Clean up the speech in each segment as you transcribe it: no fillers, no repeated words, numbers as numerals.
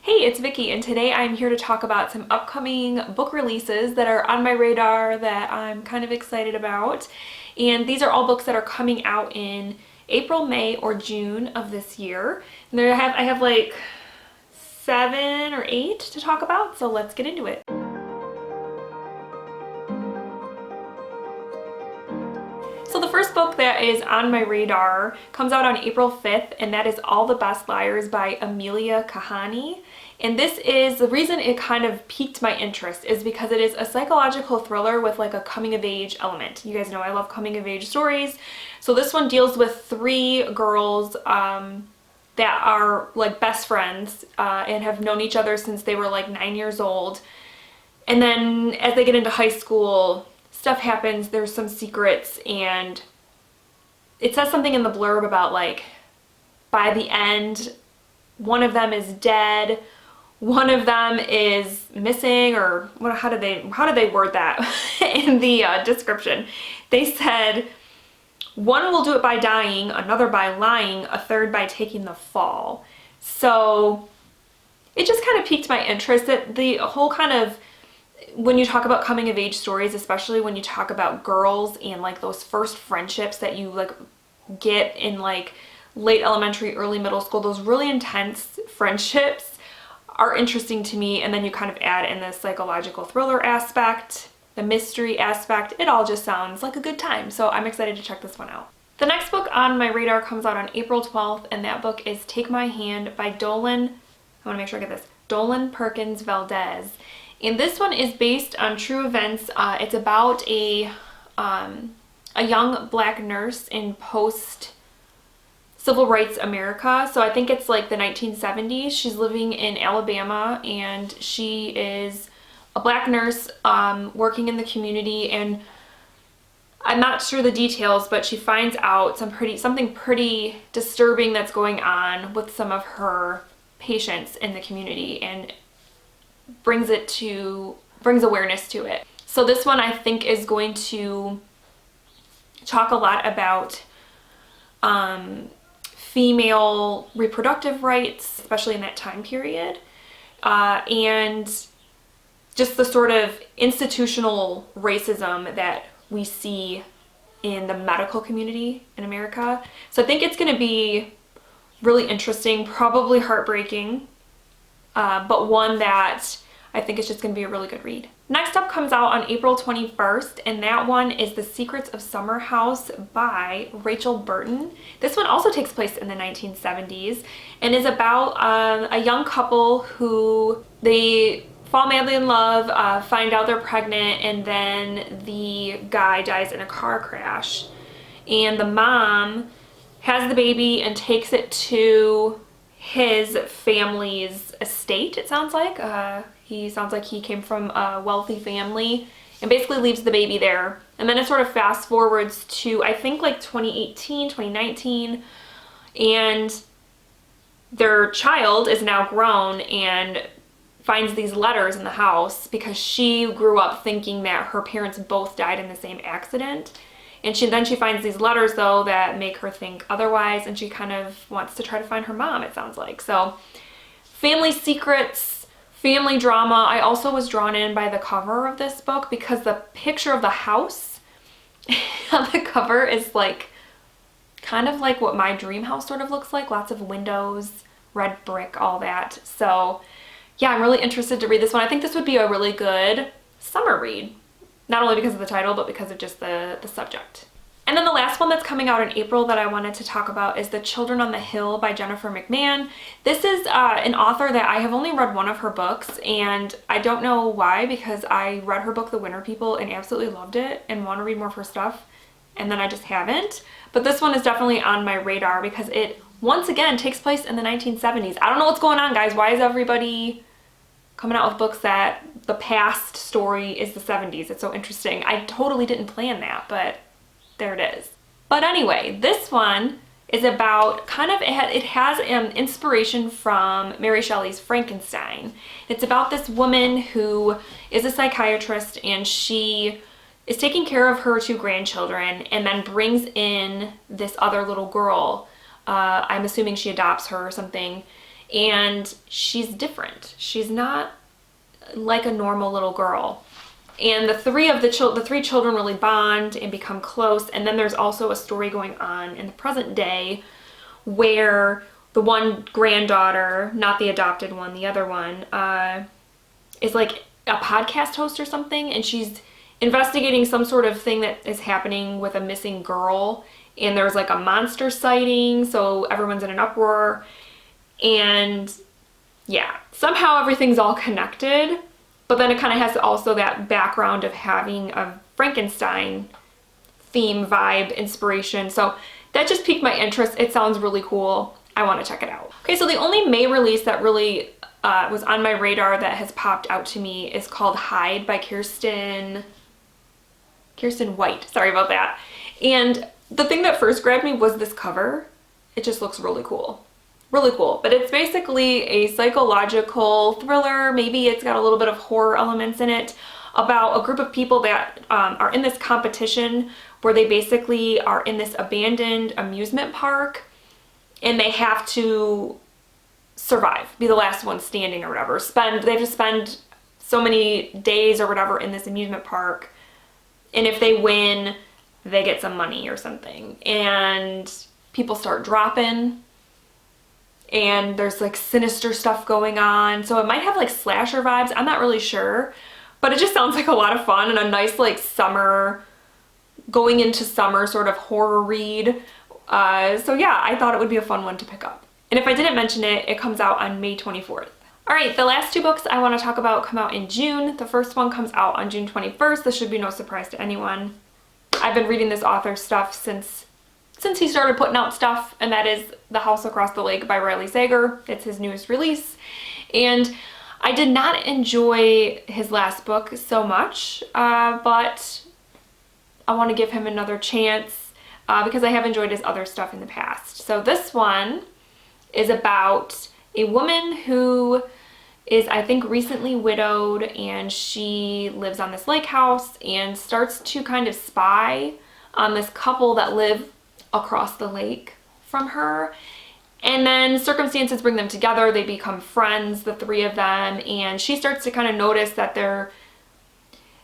Hey, it's Vicky, and today I'm here to talk about some upcoming book releases that are on my radar that I'm kind of excited about. And these are all books that are coming out in April, May, or June of this year. And I have like 7 or 8 to talk about, so let's get into it. So the first book that is on my radar comes out on April 5th, and that is All the Best Liars by Amelia Kahane. And this is, the reason it kind of piqued my interest is because it is a psychological thriller with like a coming of age element. You guys know I love coming of age stories. So this one deals with 3 girls that are like best friends and have known each other since they were like 9 years old. And then as they get into high school, stuff happens, there's some secrets, and it says something in the blurb about like by the end one of them is dead, one of them is missing, or how did they word that in the description? They said one will do it by dying, another by lying, a third by taking the fall. So it just kind of piqued my interest that the whole kind of, when you talk about coming of age stories, especially when you talk about girls and like those first friendships that you like get in like late elementary, early middle school, those really intense friendships are interesting to me. And then you kind of add in the psychological thriller aspect, the mystery aspect. It all just sounds like a good time. So I'm excited to check this one out. The next book on my radar comes out on April 12th, and that book is Take My Hand by Dolan Perkins Valdez. And this one is based on true events. It's about a young black nurse in post civil rights America. So I think it's like the 1970s. She's living in Alabama, and she is a black nurse working in the community, and I'm not sure the details, but she finds out something pretty disturbing that's going on with some of her patients in the community, and brings awareness to it. So this one I think is going to talk a lot about female reproductive rights, especially in that time period, and just the sort of institutional racism that we see in the medical community in America. So I think it's going to be really interesting, probably heartbreaking, but one that I think is just going to be a really good read. Next up comes out on April 21st, and that one is The Secrets of Summer House by Rachel Burton. This one also takes place in the 1970s and is about a young couple who they fall madly in love, find out they're pregnant, and then the guy dies in a car crash. And the mom has the baby and takes it to his family's estate, it sounds like. He sounds like he came from a wealthy family, and basically leaves the baby there. And then it sort of fast forwards to, I think, like 2018, 2019, and their child is now grown and finds these letters in the house because she grew up thinking that her parents both died in the same accident. And then she finds these letters, though, that make her think otherwise, and she kind of wants to try to find her mom, it sounds like. So family secrets, family drama. I also was drawn in by the cover of this book because the picture of the house on the cover is like kind of like what my dream house sort of looks like. Lots of windows, red brick, all that. So yeah, I'm really interested to read this one. I think this would be a really good summer read. Not only because of the title, but because of just the subject. And then the last one that's coming out in April that I wanted to talk about is The Children on the Hill by Jennifer McMahon. This is an author that I have only read one of her books, and I don't know why, because I read her book, The Winter People, and absolutely loved it and want to read more of her stuff, and then I just haven't. But this one is definitely on my radar because it, once again, takes place in the 1970s. I don't know what's going on, guys. Why is everybody coming out with books that the past story is the 70s? It's so interesting. I totally didn't plan that, but there it is. But anyway, this one is about it has inspiration from Mary Shelley's Frankenstein. It's about this woman who is a psychiatrist, and she is taking care of her 2 grandchildren and then brings in this other little girl. I'm assuming she adopts her or something. and she's different. She's not like a normal little girl. And the three children really bond and become close. And then there's also a story going on in the present day where the one granddaughter, not the adopted one, the other one, is like a podcast host or something, and she's investigating some sort of thing that is happening with a missing girl, and there's like a monster sighting, so everyone's in an uproar. And yeah, somehow everything's all connected, but then it kind of has also that background of having a Frankenstein theme, vibe, inspiration. So that just piqued my interest. It sounds really cool. I want to check it out. Okay, so the only May release that really was on my radar that has popped out to me is called Hide by Kirsten White. Sorry about that. And the thing that first grabbed me was this cover. It just looks really cool. Really cool. But it's basically a psychological thriller. Maybe it's got a little bit of horror elements in it, about a group of people that are in this competition where they basically are in this abandoned amusement park, and they have to survive, be the last one standing or whatever. They have to spend so many days or whatever in this amusement park, and if they win, they get some money or something. And people start dropping, and there's like sinister stuff going on. So it might have like slasher vibes. I'm not really sure, but it just sounds like a lot of fun and a nice like summer, going into summer sort of horror read. So yeah, I thought it would be a fun one to pick up. And if I didn't mention it, it comes out on May 24th. All right, the last two books I want to talk about come out in June. The first one comes out on June 21st. This should be no surprise to anyone. I've been reading this author's stuff since he started putting out stuff, and that is The House Across the Lake by Riley Sager. It's his newest release. And I did not enjoy his last book so much, but I want to give him another chance because I have enjoyed his other stuff in the past. So this one is about a woman who is, I think, recently widowed, and she lives on this lake house and starts to kind of spy on this couple that live across the lake from her. And then circumstances bring them together. They become friends, the three of them, and she starts to kind of notice that they're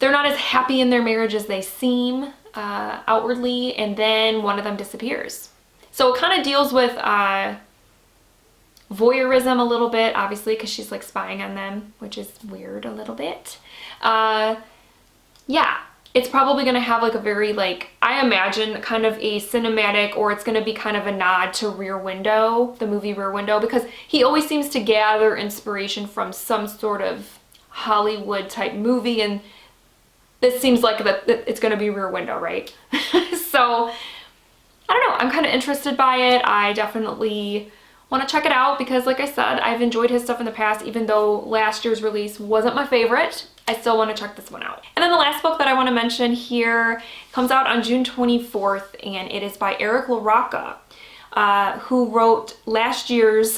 not as happy in their marriage as they seem outwardly, and then one of them disappears. So it kind of deals with voyeurism a little bit, obviously, because she's like spying on them, which is weird a little bit. Yeah, it's probably going to have like a very, like, I imagine kind of a cinematic, or it's going to be kind of a nod to Rear Window, the movie Rear Window, because he always seems to gather inspiration from some sort of Hollywood type movie, and this seems like that it's going to be Rear Window, right? So I don't know, I'm kind of interested by it. I definitely want to check it out because, like I said, I've enjoyed his stuff in the past. Even though last year's release wasn't my favorite, I still want to check this one out. And then the last book that I want to mention here comes out on June 24th, and it is by Eric LaRocca, who wrote last year's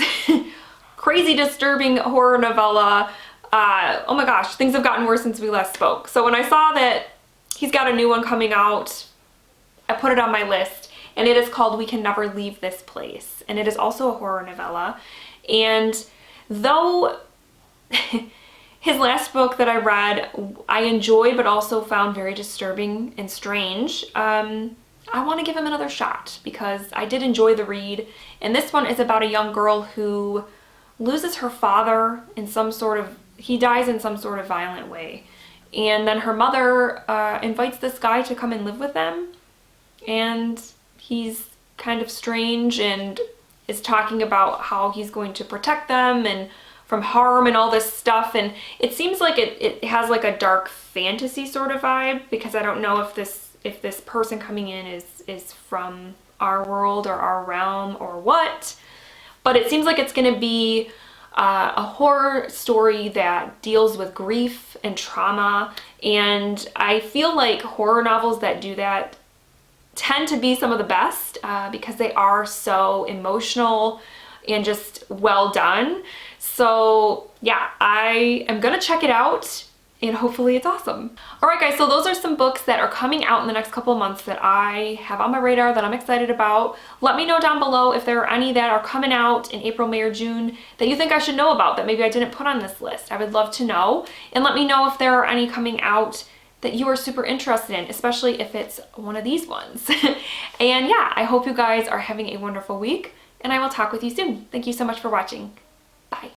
crazy disturbing horror novella. Oh my gosh, things have gotten worse since we last spoke. So when I saw that he's got a new one coming out, I put it on my list, and it is called We Can Never Leave This Place. And it is also a horror novella. And though his last book that I read, I enjoyed, but also found very disturbing and strange, I want to give him another shot because I did enjoy the read. And this one is about a young girl who loses her father in some sort of, he dies in some sort of violent way. And then her mother invites this guy to come and live with them. And he's kind of strange and is talking about how he's going to protect them and from harm and all this stuff. And it seems like it has like a dark fantasy sort of vibe, because I don't know if this person coming in is from our world or our realm or what. But it seems like it's going to be a horror story that deals with grief and trauma. And I feel like horror novels that do that tend to be some of the best because they are so emotional and just well done. So yeah, I am gonna check it out. and hopefully it's awesome. All right guys, so those are some books that are coming out in the next couple of months that I have on my radar that I'm excited about. Let me know down below if there are any that are coming out in April, May, or June that you think I should know about that maybe I didn't put on this list. I would love to know. And let me know if there are any coming out that you are super interested in, especially if it's one of these ones. And yeah, I hope you guys are having a wonderful week, and I will talk with you soon. Thank you so much for watching. Bye.